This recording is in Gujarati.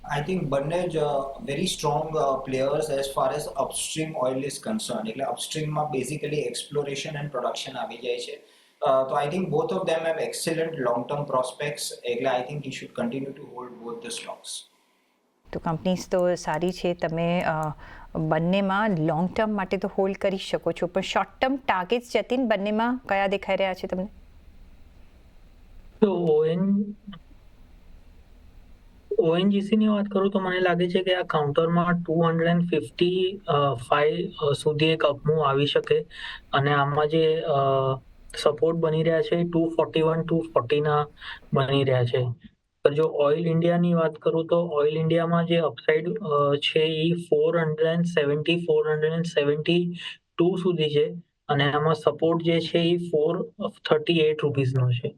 આઈ થિંક બંને જ very strong players as far as upstream oil is concern, એટલે અપસ્ટ્રીમમાં બેઝિકલી એક્સપ્લોરેશન એન્ડ પ્રોડક્શન આવી જાય છે. તો I think both of them have excellent long term prospects, એટલે I think he should continue to hold both the stocks. તો કંપનીઝ તો સારી છે, તમે બંનેમાં લોંગ ટર્મ માટે તો હોલ્ડ કરી શકો છો, પણ શોર્ટ ટર્મ ટાર્ગેટ્સ જતીન બંનેમાં કયા દેખાઈ રહ્યા છે તમને? તો ઓએનજીસી ની વાત કરું તો મને લાગે છે કે આ કાઉન્ટરમાં 255 સુધી એક અપમૂવ આવી શકે, અને આમાં જે સપોર્ટ બની રહ્યા છે 241 240 ના બની રહ્યા છે. પણ જો ઓઇલ ઇન્ડિયાની વાત કરું તો ઓઇલ ઇન્ડિયામાં જે અપસાઇડ છે એ 470 472 સુધી છે, અને આમાં સપોર્ટ જે છે એ 438 રૂપીસનો છે.